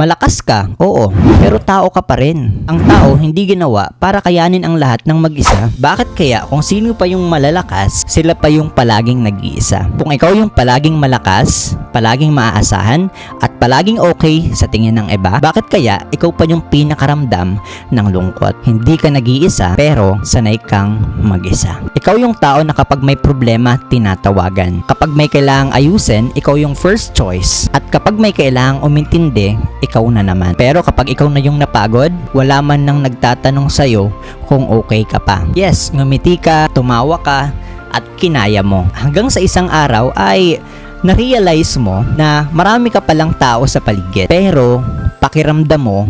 Malakas ka, oo, pero tao ka pa rin. Ang tao hindi ginawa para kayanin ang lahat ng mag-isa. Bakit kaya kung sino pa yung malalakas, sila pa yung palaging nag-iisa? Kung ikaw yung palaging malakas, palaging maaasahan, at palaging okay sa tingin ng iba, bakit kaya ikaw pa yung pinakaramdam ng lungkot? Hindi ka nag-iisa, pero sanay kang mag-isa. Ikaw yung tao na kapag may problema, tinatawagan. Kapag may kailangang ayusin, ikaw yung first choice. At kapag may kailangang umintindi, ikaw na naman. Pero kapag ikaw na yung napagod, wala man nang nagtatanong sa'yo kung okay ka pa. Yes, ngumiti ka, tumawa ka, at kinaya mo. Hanggang sa isang araw ay na-realize mo na marami ka palang tao sa paligid. Pero pakiramdam mo,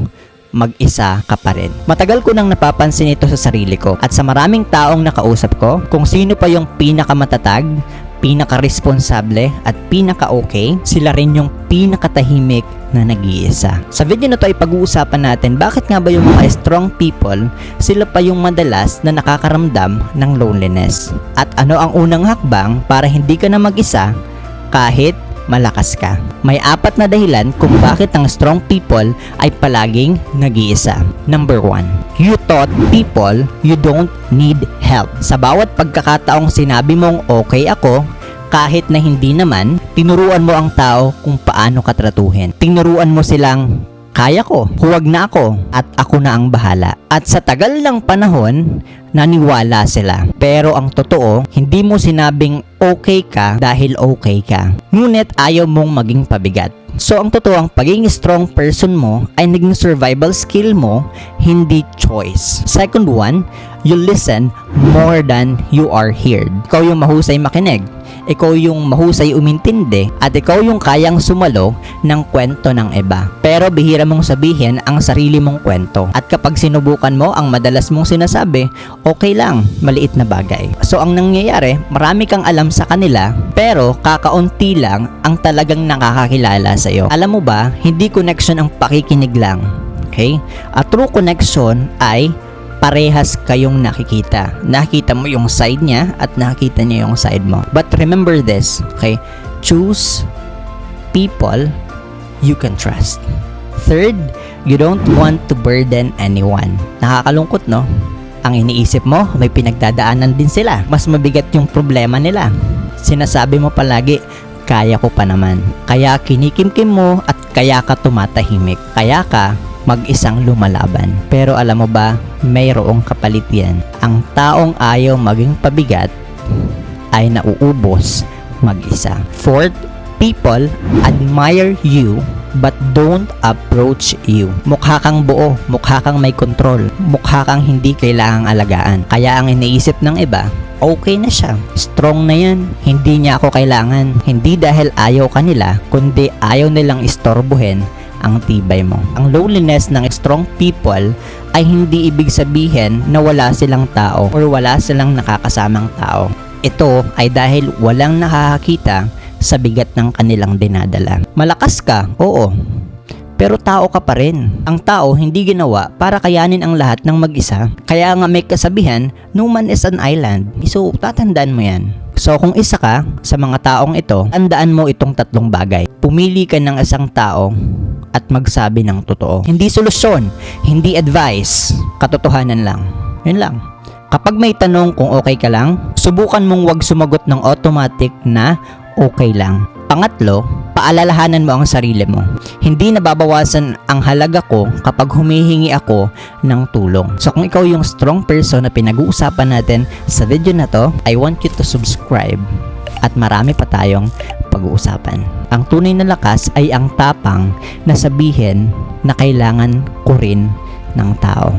mag-isa ka pa rin. Matagal ko nang napapansin ito sa sarili ko at sa maraming taong nakausap ko, kung sino pa yung pinakamatatag, pinaka-responsable at pinaka-okay, sila rin yung pinakatahimik na nag-iisa. Sa video na to ay pag-uusapan natin bakit nga ba yung mga strong people, sila pa yung madalas na nakakaramdam ng loneliness. At ano ang unang hakbang para hindi ka na mag-isa kahit malakas ka. May 4 na dahilan kung bakit ang strong people ay palaging nag-iisa. Number 1, you taught people you don't need help. Sa bawat pagkakataong sinabi mong okay ako, kahit na hindi naman, tinuruan mo ang tao kung paano ka tratuhin. Tinuruan mo silang, kaya ko, huwag na ako, at ako na ang bahala. At sa tagal ng panahon, naniwala sila. Pero ang totoo, hindi mo sinabing okay ka dahil okay ka. Ngunit ayaw mong maging pabigat. So ang totoo, ang pagiging strong person mo ay naging survival skill mo, hindi choice. Second one, you listen more than you are heard. Ikaw yung mahusay makinig. Ikaw yung mahusay umintindi at ikaw yung kayang sumalo ng kwento ng iba. Pero bihira mong sabihin ang sarili mong kwento. At kapag sinubukan mo ang madalas mong sinasabi, okay lang, maliit na bagay. So ang nangyayari, marami kang alam sa kanila, pero kakaunti lang ang talagang nakakakilala sa iyo. Alam mo ba, hindi connection ang pakikinig lang. Okay? A true connection ay parehas kayong nakikita. Nakita mo yung side niya at nakita niya yung side mo. But remember this, okay? Choose people you can trust. Third, you don't want to burden anyone. Nakakalungkot, no? Ang iniisip mo, may pinagdadaanan din sila. Mas mabigat yung problema nila. Sinasabi mo palagi, kaya ko pa naman. Kaya kinikimkim mo at kaya ka tumatahimik. Kaya ka mag-isang lumalaban. Pero alam mo ba, mayroong kapalit yan. Ang taong ayaw maging pabigat ay nauubos mag-isa. Fourth, people admire you but don't approach you. Mukha kang buo, mukha kang may control, mukha kang hindi kailangang alagaan. Kaya ang iniisip ng iba, okay na siya, strong na yan, hindi niya ako kailangan. Hindi dahil ayaw kanila, kundi ayaw nilang istorbohin ang tibay mo. Ang loneliness ng strong people ay hindi ibig sabihin na wala silang tao or wala silang nakakasamang tao. Ito ay dahil walang nakakakita sa bigat ng kanilang dinadala. Malakas ka, oo, pero tao ka pa rin. Ang tao hindi ginawa para kayanin ang lahat ng mag-isa. Kaya nga may kasabihan, no man is an island. So tatandaan mo yan. So kung isa ka sa mga taong ito, tandaan mo itong 3 bagay. Pumili ka ng isang tao at magsabi ng totoo. Hindi solusyon, hindi advice, katotohanan lang. Yun lang. Kapag may tanong kung okay ka lang, subukan mong wag sumagot ng automatic na okay lang. Pangatlo, paalalahanan mo ang sarili mo. Hindi nababawasan ang halaga ko kapag humihingi ako ng tulong. So kung ikaw yung strong person na pinag-uusapan natin sa video na to, I want you to subscribe at marami pa tayong pag-uusapan. Ang tunay na lakas ay ang tapang na sabihin na kailangan ko rin ng tao.